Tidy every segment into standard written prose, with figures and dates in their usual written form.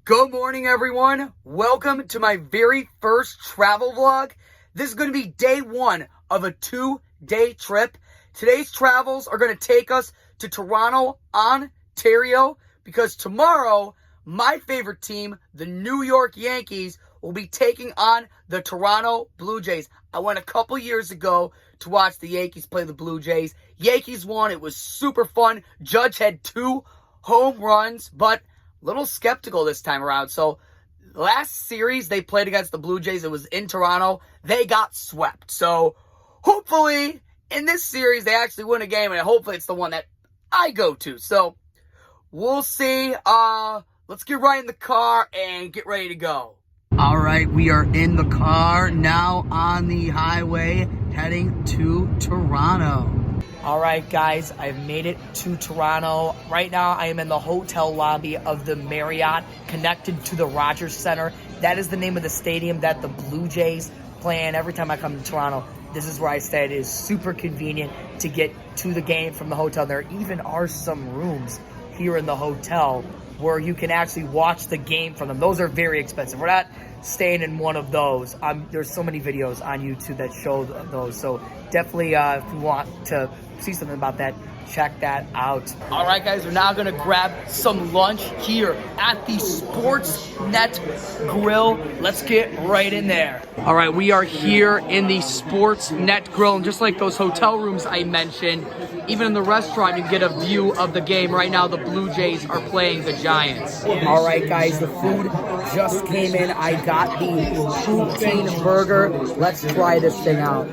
Good morning, everyone. Welcome to my very first travel vlog. This is going to be day one of a 2-day trip. Today's travels are going to take us to Toronto, Ontario, because tomorrow, my favorite team, the New York Yankees, will be taking on the Toronto Blue Jays. I went a couple years ago to watch the Yankees play the Blue Jays. Yankees won. It was super fun. Judge had 2 home runs, but a little skeptical this time around. So last series they played against the Blue Jays, it was in Toronto. They got swept. So hopefully in this series they actually win a game, and hopefully it's the one that I go to. So we'll see. Let's get right in the car and get ready to go. All right, we are in the car now on the highway heading to Toronto. All right, guys, I've made it to Toronto. Right now, I am in the hotel lobby of the Marriott, connected to the Rogers Center. That is the name of the stadium that the Blue Jays play in. Every time I come to Toronto, this is where I stay. It is super convenient to get to the game from the hotel. There even are some rooms here in the hotel where you can actually watch the game from them. Those are very expensive. We're not staying in one of those. There's so many videos on YouTube that show those. So definitely, if you want to see something about that, check that out. All right, guys, we're now gonna grab some lunch here at the Sportsnet Grill. Let's get right in there. All right, we are here in the Sportsnet Grill, and just like those hotel rooms I mentioned, even in the restaurant, you get a view of the game. Right now, the Blue Jays are playing the Giants. All right, guys, the food just came in. I got the poutine burger. Let's try this thing out.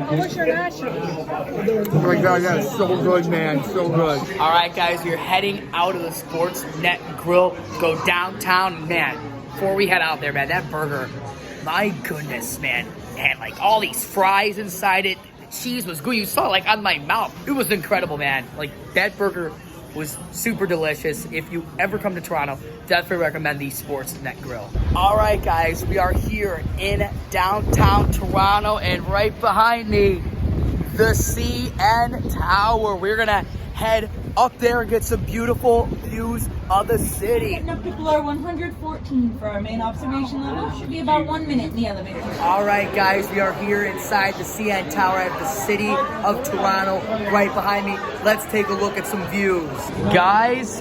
Oh my God, that's so good, man, so good. All right, guys, we're heading out of the Sportsnet Grill, go downtown. Man, before we head out there, man, that burger, my goodness, man, it had like all these fries inside it. The cheese was good. You saw it like on my mouth. It was incredible, man. Like, that burger was super delicious. If you ever come to Toronto, definitely recommend the Sportsnet Grill. All right, guys, we are here in downtown Toronto, and right behind me, the CN Tower. We're gonna head up there and get some beautiful views of the city. People are 114 for our main observation level. Should be about 1 minute in the elevator. All right, guys, we are here inside the CN Tower at the city of Toronto, right behind me. Let's take a look at some views. Guys,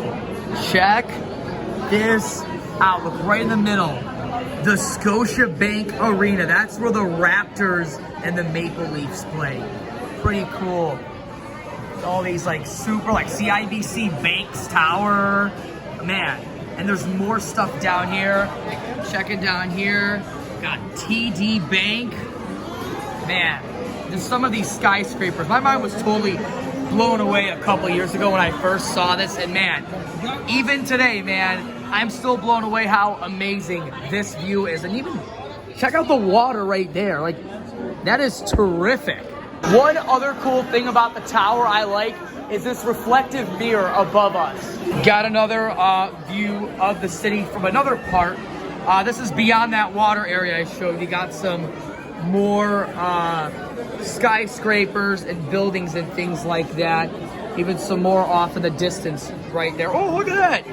check this out. Look right in the middle. The Scotiabank Arena. That's where the Raptors and the Maple Leafs play. Pretty cool. All these like super like CIBC Banks Tower, man. And there's more stuff down here. Check it down here. Got TD Bank. Man, there's some of these skyscrapers. My mind was totally blown away a couple years ago when I first saw this. And man, even today, man, I'm still blown away how amazing this view is. And even check out the water right there. Like, that is terrific. One other cool thing about the tower I like is this reflective mirror above us. Got another view of the city from another part. This is beyond that water area I showed you. Got some more skyscrapers and buildings and things like that. Even some more off in the distance right there. Oh, look at that.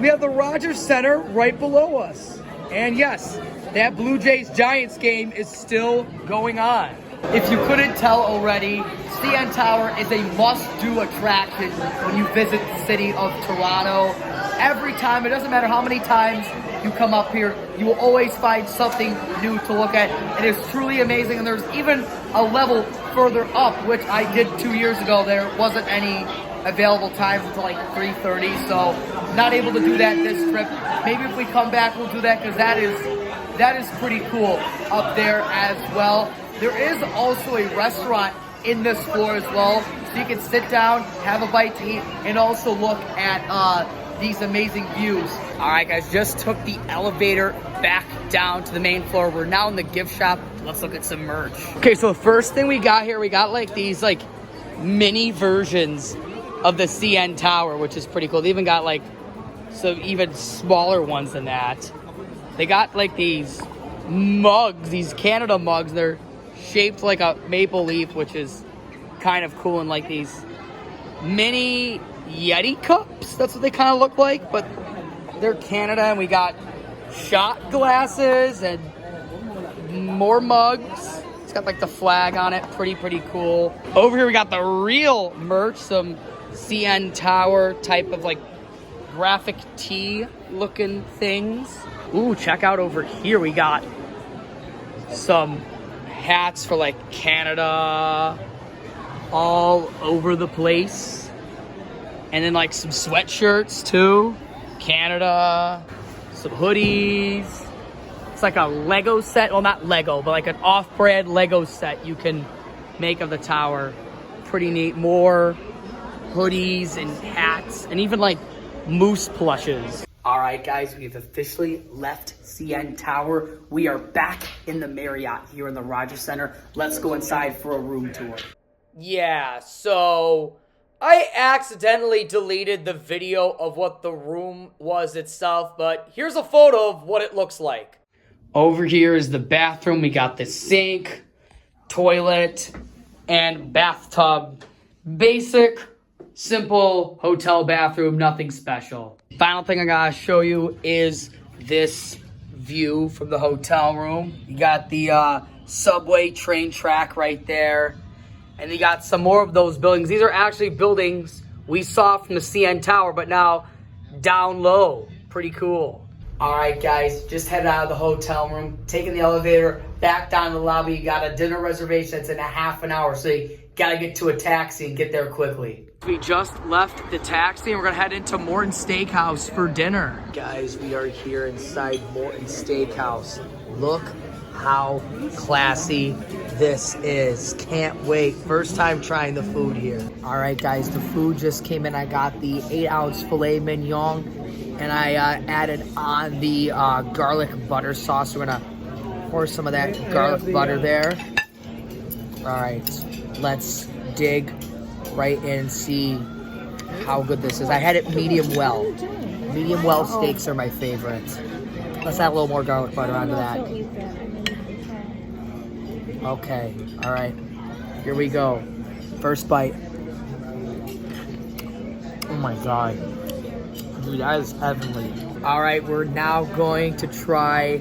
We have the Rogers Center right below us. And yes, that Blue Jays Giants game is still going on. If you couldn't tell already, CN Tower is a must-do attraction when you visit the city of Toronto. Every time, it doesn't matter how many times you come up here, you will always find something new to look at. It is truly amazing, and there's even a level further up, which I did 2 years ago. There wasn't any available times until like 3:30, so not able to do that this trip. Maybe if we come back, we'll do that, because that is pretty cool up there as well. There is also a restaurant in this floor as well, so you can sit down, have a bite to eat, and also look at these amazing views. All right, guys, just took the elevator back down to the main floor. We're now in the gift shop. Let's look at some merch. Okay, so the first thing we got here, we got like these like mini versions of the CN Tower, which is pretty cool. They even got like some even smaller ones than that. They got like these mugs, these Canada mugs. They're shaped like a maple leaf, which is kind of cool, and like these mini Yeti cups. That's what they kind of look like, but they're Canada. And we got shot glasses and more mugs. It's got like the flag on it. Pretty cool. Over here we got the real merch. Some CN Tower type of like graphic tee looking things. Ooh, check out over here. We got some hats for like Canada all over the place. And then like some sweatshirts too. Canada. Some hoodies. It's like a Lego set. Well, not Lego, but like an off-brand Lego set you can make of the tower. Pretty neat. More hoodies and hats and even like moose plushes. All right, guys, we've officially left CN Tower. We are back in the Marriott here in the Rogers Center. Let's go inside for a room tour. Yeah, so I accidentally deleted the video of what the room was itself, but here's a photo of what it looks like. Over here is the bathroom. We got the sink, toilet, and bathtub. Basic, simple hotel bathroom, nothing special. Final thing I gotta show you is this view from the hotel room. You got the subway train track right there. And you got some more of those buildings. These are actually buildings we saw from the CN Tower, but now down low. Pretty cool. All right, guys, just headed out of the hotel room, taking the elevator back down to the lobby. You got a dinner reservation that's in a half an hour, so you gotta get to a taxi and get there quickly. We just left the taxi and we're gonna head into Morton's Steakhouse for dinner. Guys, we are here inside Morton's Steakhouse. Look how classy this is. Can't wait. First time trying the food here. All right, guys, the food just came in. I got the 8-ounce filet mignon and I added on the garlic butter sauce. We're gonna pour some of that garlic butter there. All right, let's dig right in and see how good this is. I had it medium well. Medium well steaks are my favorite. Let's add a little more garlic butter onto that. Okay, all right, here we go. First bite. Oh my God. Dude, that is heavenly. All right, we're now going to try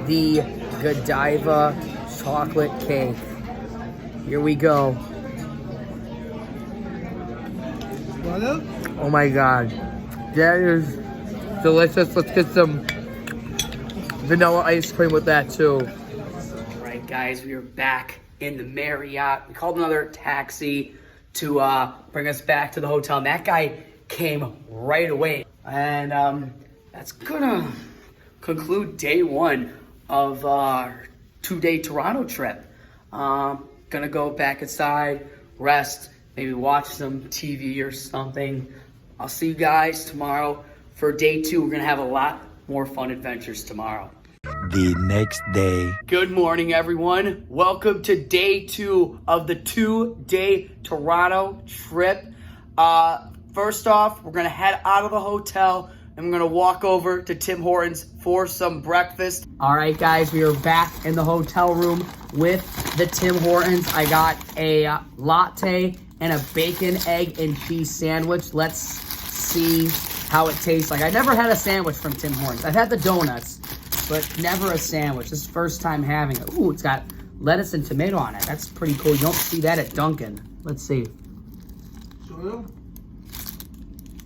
the Godiva chocolate cake. Here we go. Oh my God, that is delicious. Let's get some vanilla ice cream with that too. All right, guys, we are back in the Marriott. We called another taxi to bring us back to the hotel. And that guy came right away. And that's gonna conclude day one of our 2-day Toronto trip. Gonna go back inside, rest, maybe watch some TV or something. I'll see you guys tomorrow for day 2. We're gonna have a lot more fun adventures tomorrow. The next day. Good morning, everyone. Welcome to day 2 of the 2-day Toronto trip. First off, we're gonna head out of the hotel and we're gonna walk over to Tim Hortons for some breakfast. All right, guys, we are back in the hotel room with the Tim Hortons. I got a latte and a bacon, egg, and cheese sandwich. Let's see how it tastes like. I never had a sandwich from Tim Hortons. I've had the donuts, but never a sandwich. This is the first time having it. Ooh, it's got lettuce and tomato on it. That's pretty cool. You don't see that at Dunkin'. Let's see.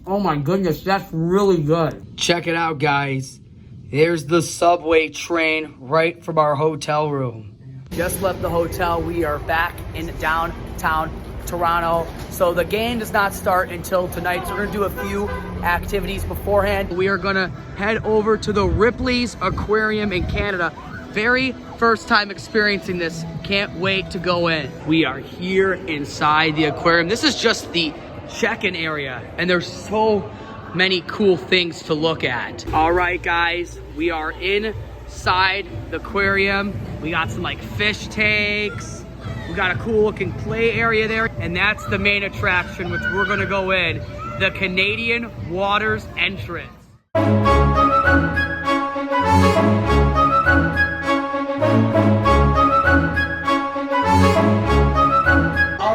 Oh my goodness, that's really good. Check it out, guys. There's the subway train right from our hotel room. Just left the hotel. We are back in downtown Toronto. So the game does not start until tonight. So we're gonna do a few activities beforehand. We are gonna head over to the Ripley's Aquarium in Canada. Very first time experiencing this. Can't wait to go in. We are here inside the aquarium. This is just the check-in area, and there's so many cool things to look at. All right, guys, we are inside the aquarium. We got some like fish tanks. We got a cool looking play area there, and that's the main attraction, which we're gonna go in, the Canadian Waters entrance. All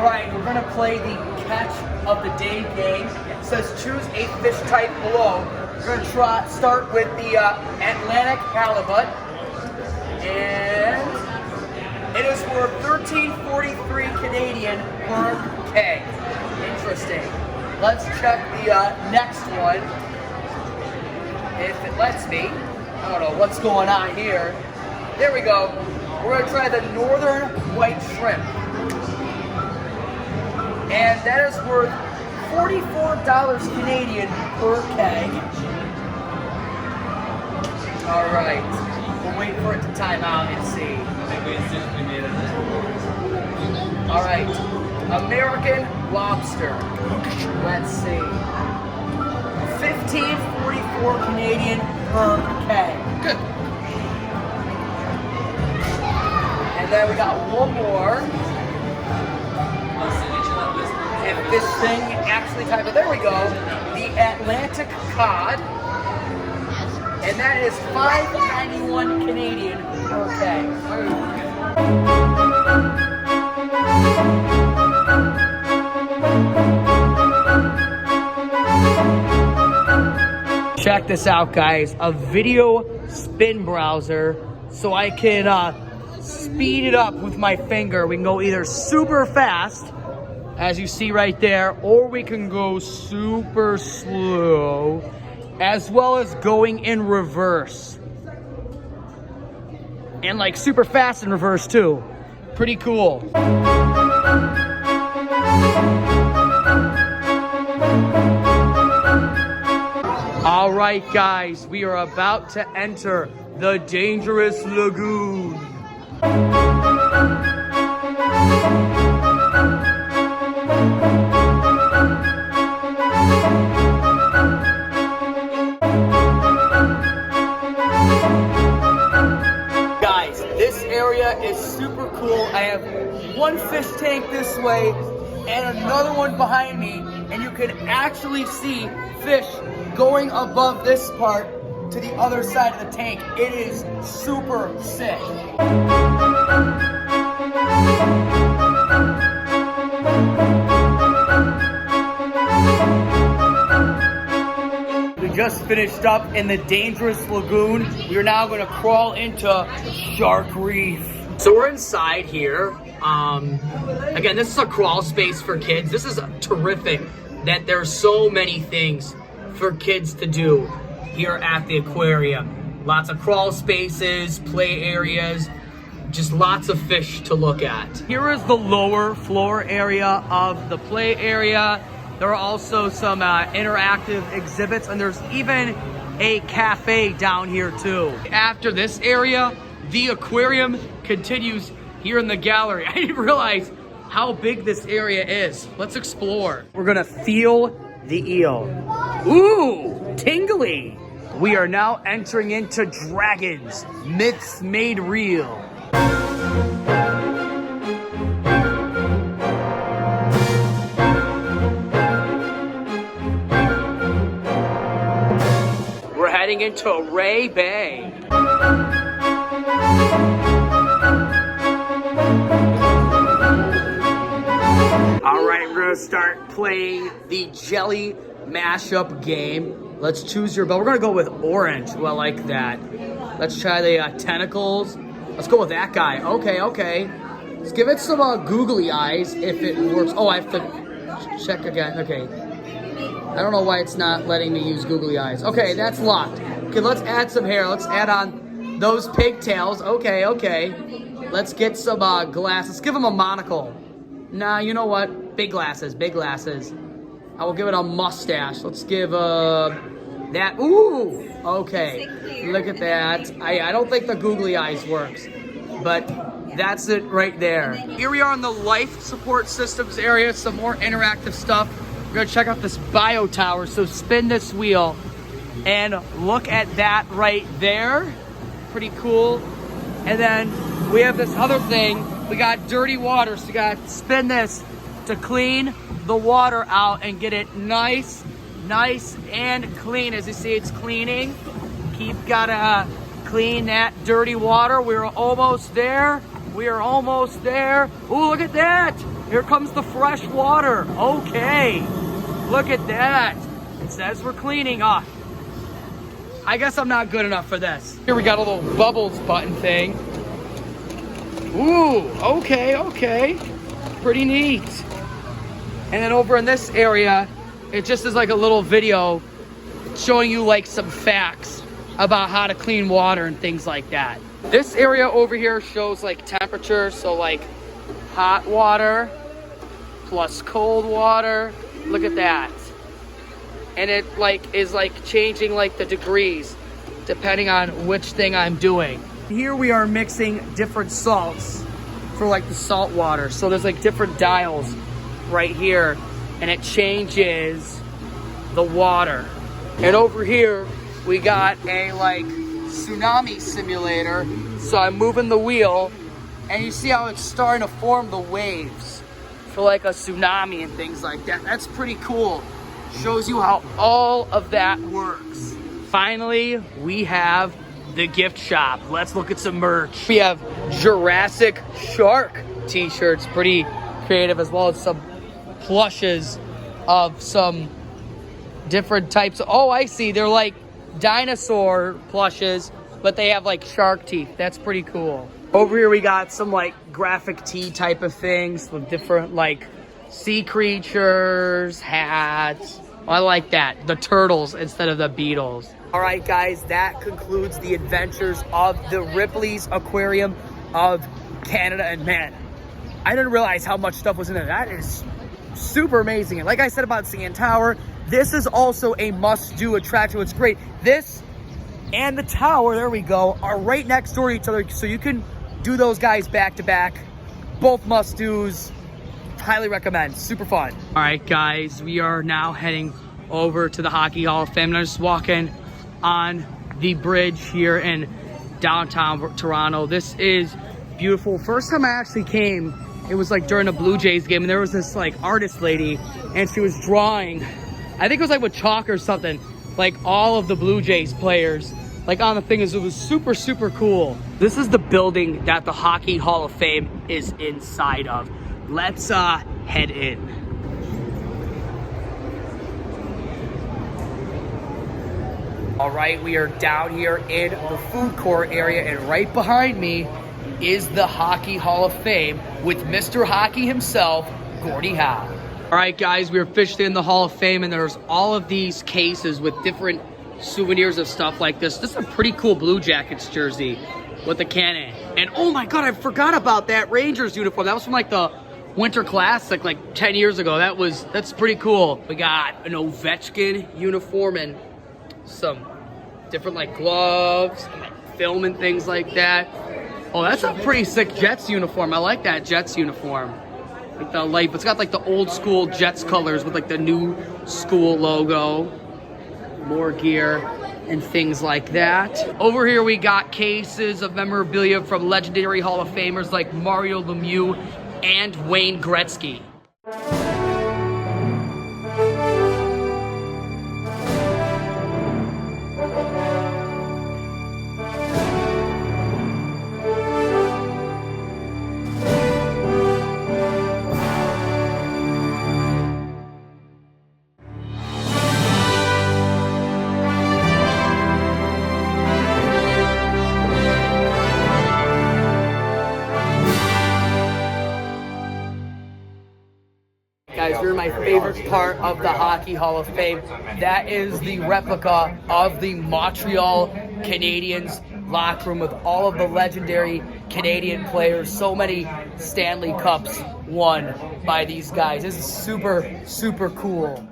right, we're gonna play the catch of the day game. It says choose a fish type below. We're gonna start with the Atlantic halibut, and it is worth $13.43 Canadian per keg. Interesting. Let's check the next one, if it lets me. I don't know what's going on here. There we go. We're gonna try the northern white shrimp. And that is worth $44 Canadian per keg. All right, we'll wait for it to time out and see. All right, American lobster. Let's see. $15.44 Canadian per keg. Good. And then we got one more. If this thing actually types it, there we go. The Atlantic cod. And that is $5.91 Canadian per keg. Check this out, guys. A video spin browser, so I can speed it up with my finger. We can go either super fast, as you see right there, or we can go super slow, as well as going in reverse. And like super fast in reverse too. Pretty cool. All right, guys, we are about to enter the dangerous lagoon. Guys, this area is super cool. I have one fish tank this way and another one behind me, and you can actually see fish going above this part to the other side of the tank. It is super sick. We just finished up in the dangerous lagoon. We are now going to crawl into Shark Reef. So we're inside here. Again, this is a crawl space for kids. This is terrific that there's so many things for kids to do here at the aquarium. Lots of crawl spaces, play areas, just lots of fish to look at. Here is the lower floor area of the play area. There are also some interactive exhibits, and there's even a cafe down here too. After this area, the aquarium continues here in the gallery. I didn't realize how big this area is. Let's explore. We're gonna feel the eel. Ooh, tingly. We are now entering into Dragons, Myths Made Real. We're heading into Ray Bay. All right, we're gonna start playing the jelly mashup game. Let's choose your bell. We're gonna go with orange. Ooh, I like that. Let's try the tentacles. Let's go with that guy. Okay. Let's give it some googly eyes if it works. Oh, I have to check again. Okay. I don't know why it's not letting me use googly eyes. Okay, that's locked. Okay, let's add some hair. Let's add on those pigtails. Okay. Let's get some glasses. Let's give him a monocle. Nah, you know what? Big glasses. I will give it a mustache. Let's give that. Ooh, okay. Look at that. I don't think the googly eyes works, but that's it right there. Here we are in the life support systems area. Some more interactive stuff. We're gonna check out this bio tower. So spin this wheel and look at that right there. Pretty cool. And then we have this other thing. We got dirty water, so you got to spin this to clean the water out and get it nice and clean. As you see, it's cleaning. Gotta clean that dirty water. We're almost there. Ooh, look at that. Here comes the fresh water. Okay. Look at that. It says we're cleaning off. I guess I'm not good enough for this. Here we got a little bubbles button thing. Ooh, okay. Pretty neat. And then over in this area, it just is like a little video showing you like some facts about how to clean water and things like that. This area over here shows like temperature, so like hot water plus cold water. Look at that. And it like is like changing like the degrees depending on which thing I'm doing. Here we are mixing different salts for like the salt water. So there's like different dials right here and it changes the water. And over here we got a like tsunami simulator. So I'm moving the wheel and you see how it's starting to form the waves for like a tsunami and things like that. That's pretty cool. Shows you how all of that works. Finally, we have the gift shop. Let's look at some merch. We have Jurassic Shark t-shirts, pretty creative, as well as some plushes of some different types. Oh, I see. They're like dinosaur plushes, but they have like shark teeth. That's pretty cool. Over here we got some like graphic tee type of things with different like sea creatures, hats. I like that. The turtles instead of the beetles. All right, guys, that concludes the adventures of the Ripley's Aquarium of Canada. And man, I didn't realize how much stuff was in there. That is super amazing. And like I said about CN Tower, this is also a must-do attraction. What's great, this and the tower, there we go, are right next door to each other. So you can do those guys back to back. Both must-dos. Highly recommend. Super fun. All right, guys, we are now heading over to the Hockey Hall of Fame. I'm just walking on the bridge here in downtown Toronto. This is beautiful. First time I actually came, it was like during a Blue Jays game, and there was this like artist lady, and she was drawing, I think it was like with chalk or something, like all of the Blue Jays players like on the thing. It was super, super cool. This is the building that the Hockey Hall of Fame is inside of. Let's head in. All right, we are down here in the food court area, and right behind me is the Hockey Hall of Fame with Mr. Hockey himself, Gordie Howe. All right, guys, we're officially in the Hall of Fame, and there's all of these cases with different souvenirs of stuff like this. This is a pretty cool Blue Jackets jersey with the cannon. And oh my God, I forgot about that Rangers uniform. That was from like the Winter Classic like 10 years ago. That's pretty cool. We got an Ovechkin uniform and some different like gloves and like film and things like that. Oh, that's a pretty sick Jets uniform. I like that Jets uniform. Like the light, it's got like the old school Jets colors with like the new school logo. More gear and things like that. Over here we got cases of memorabilia from legendary Hall of Famers like Mario Lemieux and Wayne Gretzky. Guys, we're in my favorite part of the Hockey Hall of Fame. That is the replica of the Montreal Canadiens locker room with all of the legendary Canadian players. So many Stanley Cups won by these guys. This is super, super cool.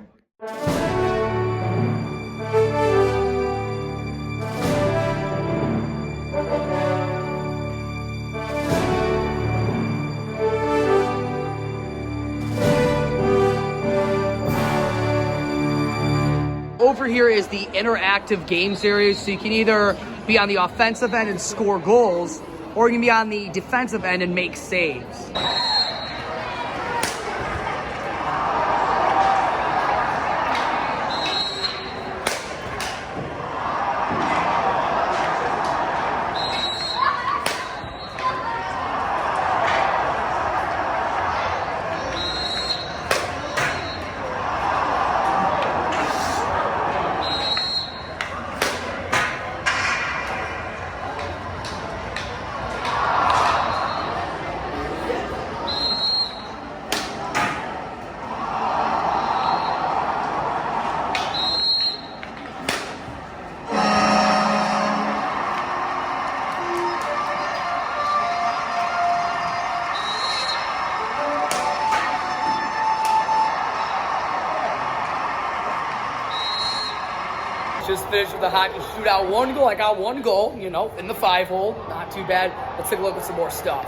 Over here is the interactive games area, so you can either be on the offensive end and score goals, or you can be on the defensive end and make saves. finished with the hockey shootout. 1 goal. I got 1 goal, you know, in the 5-hole. Not too bad. Let's take a look at some more stuff.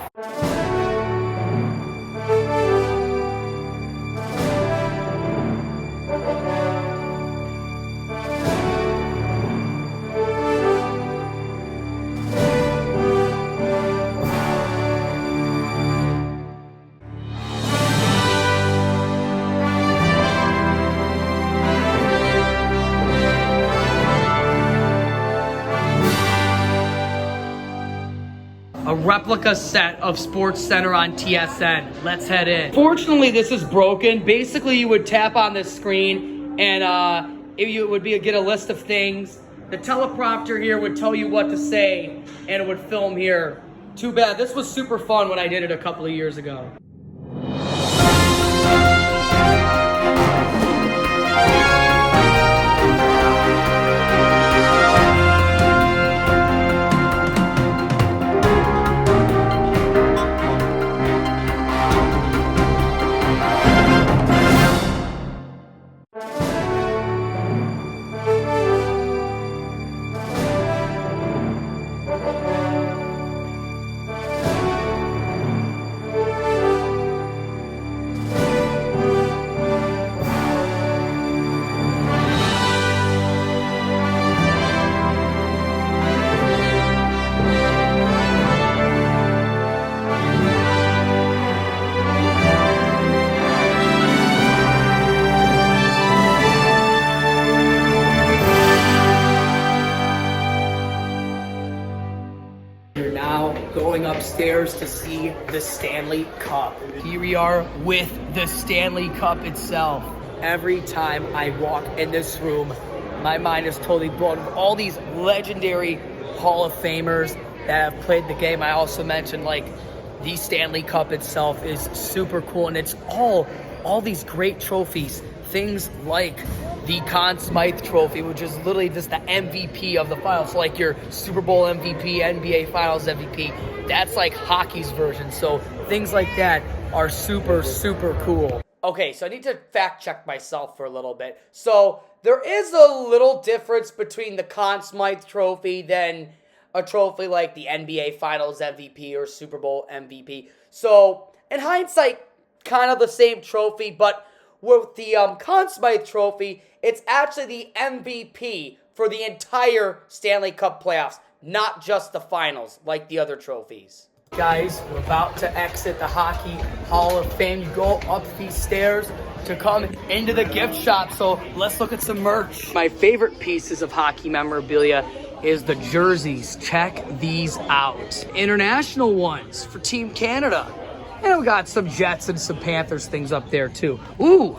A replica set of Sports Center on TSN. Let's head in. Fortunately, this is broken. Basically, you would tap on this screen and it would get a list of things. The teleprompter here would tell you what to say and it would film here. Too bad. This was super fun when I did it a couple of years ago. You're now going upstairs to see the Stanley Cup. Here we are with the Stanley Cup itself. Every time I walk in this room, my mind is totally blown with all these legendary Hall of Famers that have played the game. I also mentioned like the Stanley Cup itself is super cool, and it's all these great trophies. Things like the Conn Smythe Trophy, which is literally just the MVP of the finals. So like your Super Bowl MVP, NBA Finals MVP, that's like hockey's version. So things like that are super, super cool. Okay, so I need to fact check myself for a little bit. So there is a little difference between the Conn Smythe Trophy than a trophy like the NBA Finals MVP or Super Bowl MVP. So in hindsight, kind of the same trophy, but with the Conn Smythe Trophy, it's actually the MVP for the entire Stanley Cup playoffs, not just the finals like the other trophies. Guys, we're about to exit the Hockey Hall of Fame. You go up these stairs to come into the gift shop, so let's look at some merch. My favorite pieces of hockey memorabilia is the jerseys. Check these out. International ones for Team Canada. And we got some Jets and some Panthers things up there too. Ooh,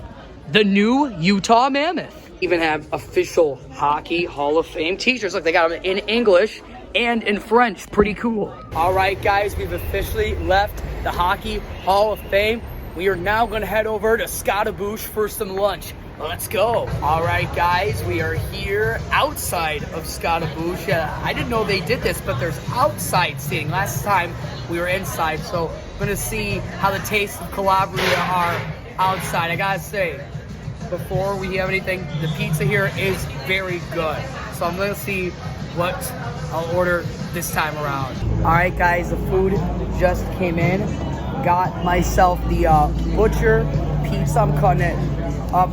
the new Utah Mammoth. Even have official Hockey Hall of Fame t-shirts. Look, they got them in English and in French. Pretty cool. All right, guys, we've officially left the Hockey Hall of Fame. We are now going to head over to Scottibouche for some lunch. Let's go. All right, guys, we are here outside of Scottibouche. I didn't know they did this, but there's outside seating. Last time we were inside, so I'm going to see how the tastes of Calabria are outside. I got to say, before we have anything, the pizza here is very good. So I'm going to see what I'll order this time around. All right, guys, the food just came in. Got myself the butcher pizza. I'm cutting it up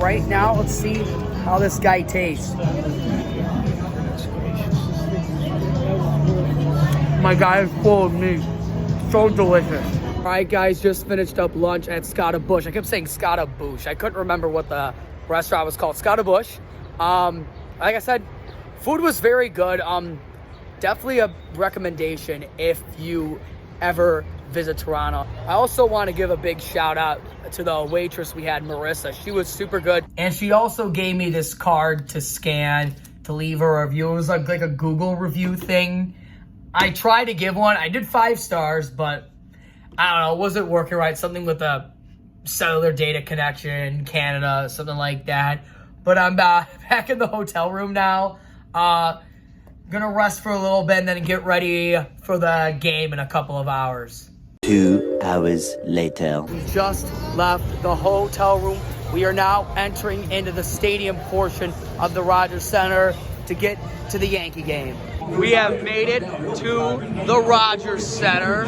right now. Let's see how this guy tastes. My guy is full of meat. So delicious. All right, guys, just finished up lunch at Scottibouche. I kept saying Scottibouche. I couldn't remember what the restaurant was called. Scottibouche. Like I said, food was very good. Definitely a recommendation if you ever visit Toronto. I also want to give a big shout out to the waitress we had, Marissa. She was super good. And she also gave me this card to scan to leave a review. It was like a Google review thing. I tried to give one. I did 5 stars, but I don't know, it wasn't working right. Something with a cellular data connection, Canada, something like that. But I'm back in the hotel room now. Gonna rest for a little bit and then get ready for the game in a couple of hours. 2 hours later. We just left the hotel room We are now entering into the stadium portion of the Rogers Center to get to the Yankee game. We have made it to the Rogers Center.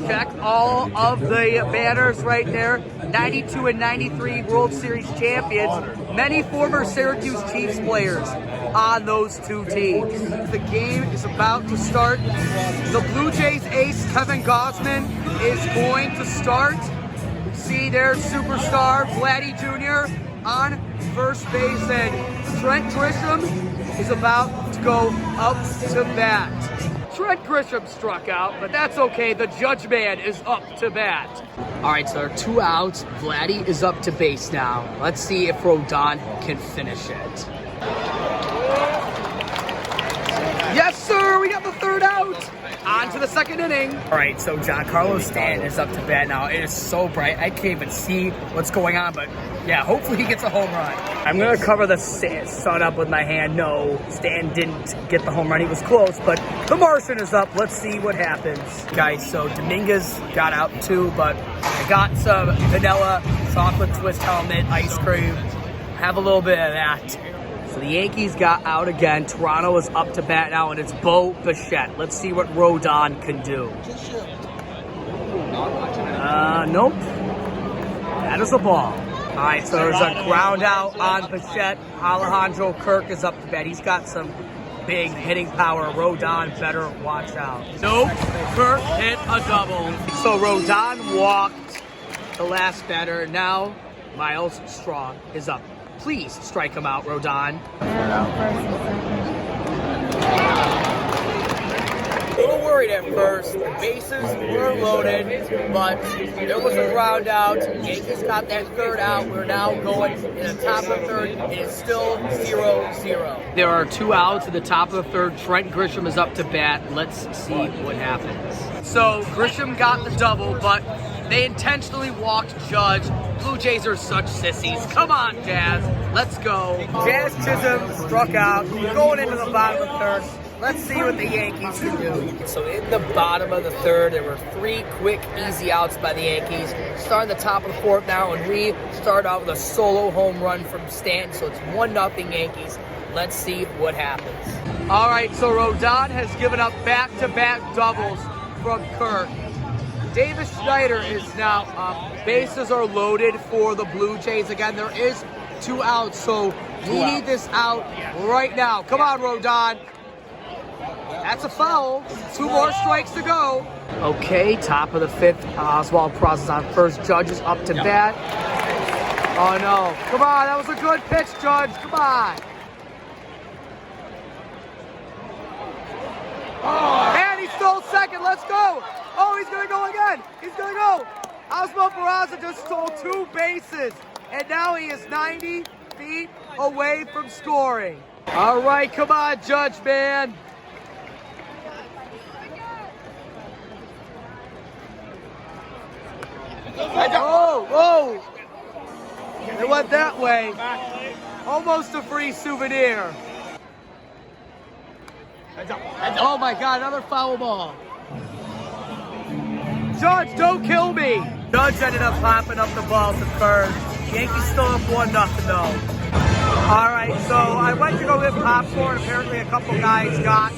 Check all of the banners right there. 92 and 93 World Series champions. Many former Syracuse Chiefs players on those two teams. The game is about to start. The Blue Jays ace Kevin Gausman is going to start. See their superstar, Vladdy Jr. on first base, and Trent Grisham is about to go up to bat. Trent Grisham struck out, but that's okay. The judge man is up to bat. All right, so there are 2 outs. Vladdy is up to base now. Let's see if Rodon can finish it. Yes, sir, we got the 3rd out. On to the 2nd inning. All right, so Giancarlo Stanton is up to bat now. It is so bright, I can't even see what's going on, but yeah, hopefully he gets a home run. I'm gonna cover the sun up with my hand. No, Stanton didn't get the home run. He was close, but the Martian is up. Let's see what happens. Guys, so Dominguez got out too, but I got some vanilla chocolate twist helmet, ice cream. Have a little bit of that. So the Yankees got out again. Toronto is up to bat now, and it's Bo Bichette. Let's see what Rodon can do. Nope. That is a ball. All right, so there's a ground out on Bichette. Alejandro Kirk is up to bat. He's got some big hitting power. Rodon better watch out. Nope. Kirk hit a double. So Rodon walked the last batter. Now Miles Straw is up. Please strike him out, Rodon. A little worried at first. The bases were loaded, but there was a ground out. Yankees got that 3rd out. We're now going in the top of the 3rd. It is still 0-0. There are 2 outs at the top of the 3rd. Trent Grisham is up to bat. Let's see what happens. So Grisham got the double, but they intentionally walked Judge. Blue Jays are such sissies. Come on, Jazz. Let's go. Jazz Chisholm struck out. Going into the bottom of the 3rd. Let's see what the Yankees can do. So in the bottom of the 3rd, there were 3 quick, easy outs by the Yankees. Starting the top of the 4th now, and we start out with a solo home run from Stanton. So it's 1-0 Yankees. Let's see what happens. All right, so Rodon has given up back-to-back doubles from Kirk. Davis Schneider is now up. Bases are loaded for the Blue Jays. Again, there is 2 outs, so we need this out right now. Come on, Rodon. That's a foul. 2 more strikes to go. Okay, top of the 5th. Oswald Peraza is on first. Judge is up to bat. Oh, no. Come on, that was a good pitch, Judge. Come on. And he stole second. Let's go. Oh, he's going to go again. He's going to go. Oswald Peraza just stole 2 bases. And now he is 90 feet away from scoring. All right, come on, Judge, man. Oh, it went that way. Almost a free souvenir. Oh my God, another foul ball. Judge, don't kill me. Judge ended up popping up the ball to 3rd. Yankees still up 1-0 though. All right, so I went to go get popcorn. Apparently a couple guys got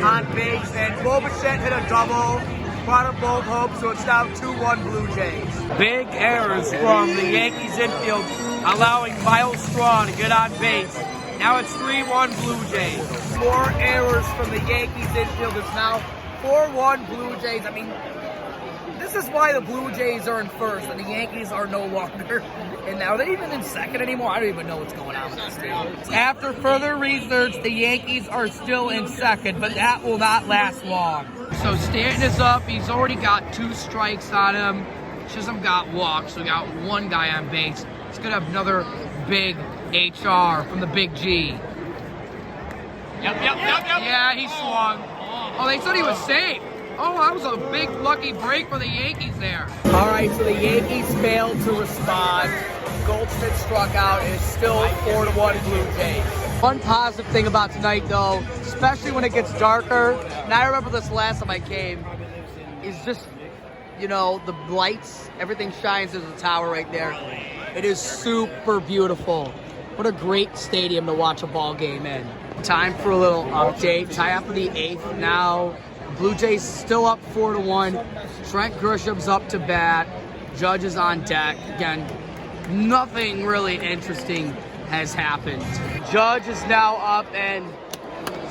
on base, and Bo Bichette hit a double. Brought them both home, so it's now 2-1 Blue Jays. Big errors from the Yankees infield, allowing Miles Straw to get on base. Now it's 3-1 Blue Jays. 4 errors from the Yankees infield. It's now 4-1 Blue Jays. I mean, this is why the Blue Jays are in first and the Yankees are no longer. And now they're even in second anymore. I don't even know what's going on with this team. After further research, the Yankees are still in second, but that will not last long. So Stanton is up. He's already got 2 strikes on him. Chisholm got walked, so we got 1 guy on base. He's going to have another big HR from the Big G. Yep. Yeah, he swung. Oh, they said he was safe. Oh, that was a big lucky break for the Yankees there. All right, so the Yankees failed to respond. Goldschmidt struck out. It's still 4-1 Blue Jays. One positive thing about tonight, though, especially when it gets darker, and I remember this last time I came, is just, you know, the lights, everything shines. There's a tower right there. It is super beautiful. What a great stadium to watch a ball game in. Time for a little update. Tie after the 8th now. Blue Jays still up 4-1. Trent Grisham's up to bat. Judge is on deck. Again, nothing really interesting has happened. Judge is now up and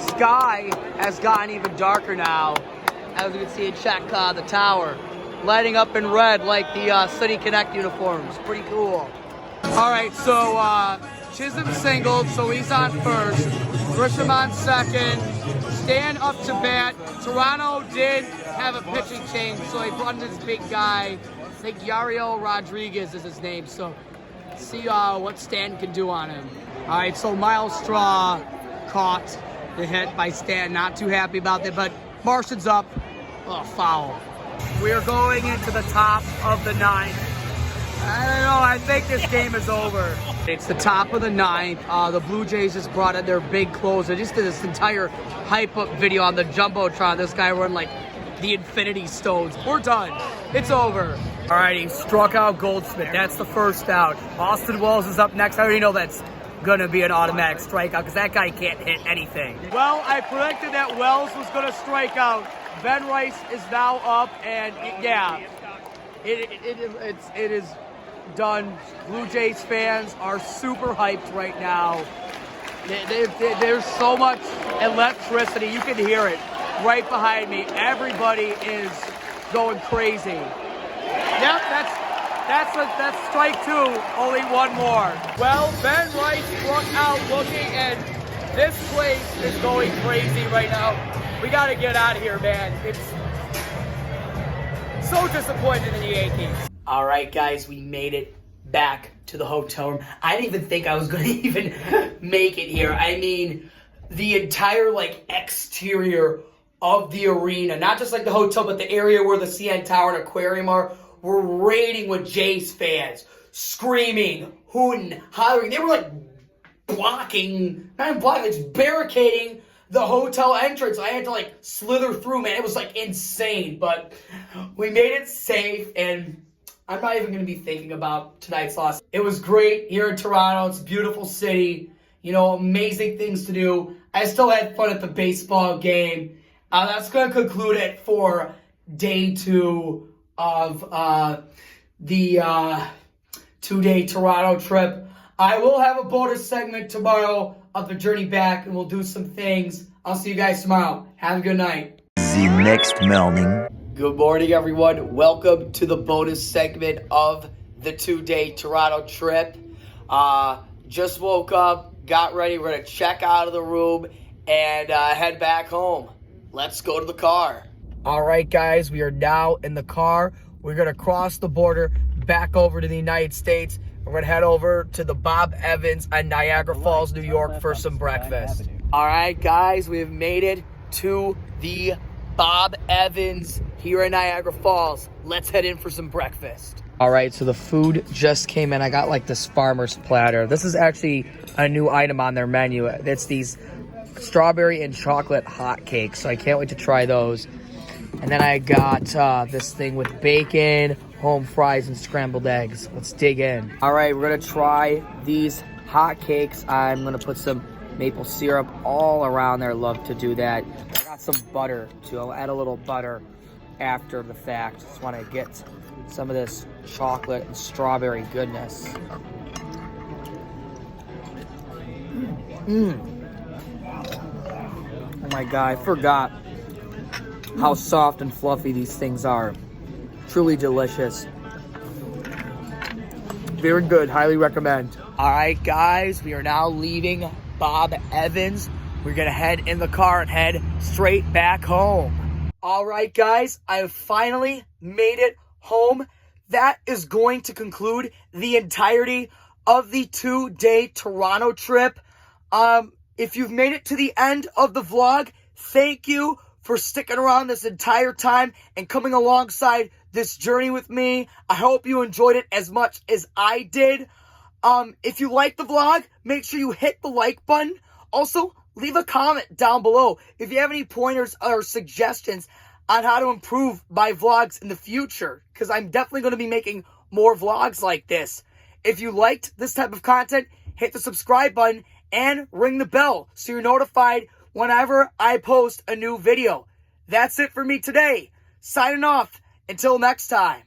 sky has gotten even darker now. As you can see, check the tower. Lighting up in red like the City Connect uniforms. Pretty cool. All right, so Chisholm singled, so he's on first. Grisham on second. Stan up to bat. Toronto did have a pitching change, so they brought in this big guy. I think Yariel Rodriguez is his name, so see what Stan can do on him. All right, so Miles Straw caught the hit by Stan. Not too happy about that, but Martian's up. Oh, foul. We are going into the top of the 9th. I don't know, I think this game is over. It's the top of the 9th. The Blue Jays just brought in their big closer. Just did this entire hype-up video on the Jumbotron. This guy run like the Infinity Stones. We're done. It's over. All right, he struck out Goldsmith. That's the first out. Austin Wells is up next. I already know that's going to be an automatic strikeout because that guy can't hit anything. Well, I predicted that Wells was going to strike out. Ben Rice is now up, and yeah, it is done. Blue Jays fans are super hyped right now. There's so much electricity. You can hear it right behind me. Everybody is going crazy. Yep, that's strike 2. Only one more. Well, Ben Rice struck out looking, and this place is going crazy right now. We got to get out of here, man. It's so disappointed in the Yankees. All right, guys, we made it back to the hotel room. I didn't even think I was going to even make it here. I mean, the entire, exterior of the arena, not just, the hotel, but the area where the CN Tower and Aquarium are, were raining with Jays fans, screaming, hooting, hollering. They were, blocking, not even blocking, it's barricading the hotel entrance. I had to slither through, man. It was insane, but we made it safe, and I'm not even going to be thinking about tonight's loss. It was great here in Toronto. It's a beautiful city, amazing things to do. I still had fun at the baseball game. That's going to conclude it for day 2 of the 2-day Toronto trip. I will have a bonus segment tomorrow of the journey back, and we'll do some things. I'll see you guys tomorrow. Have a good night. The next morning. Good morning, everyone. Welcome to the bonus segment of the 2-day Toronto trip. Just woke up, got ready. We're going to check out of the room and head back home. Let's go to the car. All right, guys, we are now in the car. We're going to cross the border back over to the United States. We're going to head over to the Bob Evans in Niagara Falls, New York for some breakfast. All right, guys, we have made it to the Bob Evans here in Niagara Falls. Let's head in for some breakfast. All right, so the food just came in. I got this farmer's platter. This is actually a new item on their menu. It's these strawberry and chocolate hotcakes, so I can't wait to try those. And then I got this thing with bacon, home fries, and scrambled eggs. Let's dig in. All right, we're going to try these hotcakes. I'm going to put some maple syrup all around there. Love to do that. I got some butter, too. I'll add a little butter after the fact. Just want to get some of this chocolate and strawberry goodness. Oh, my God. I forgot how soft and fluffy these things are. Truly delicious. Very good. Highly recommend. All right, guys. We are now leaving Bob Evans. We're going to head in the car and head straight back home. All right, guys. I have finally made it home. That is going to conclude the entirety of the 2-day Toronto trip. If you've made it to the end of the vlog, thank you for sticking around this entire time and coming alongside this journey with me. I hope you enjoyed it as much as I did. If you like the vlog, make sure you hit the like button. Also, leave a comment down below if you have any pointers or suggestions on how to improve my vlogs in the future, because I'm definitely going to be making more vlogs like this If you liked this type of content, hit the subscribe button and ring the bell so you're notified whenever I post a new video. That's it for me today. Signing off. Until next time.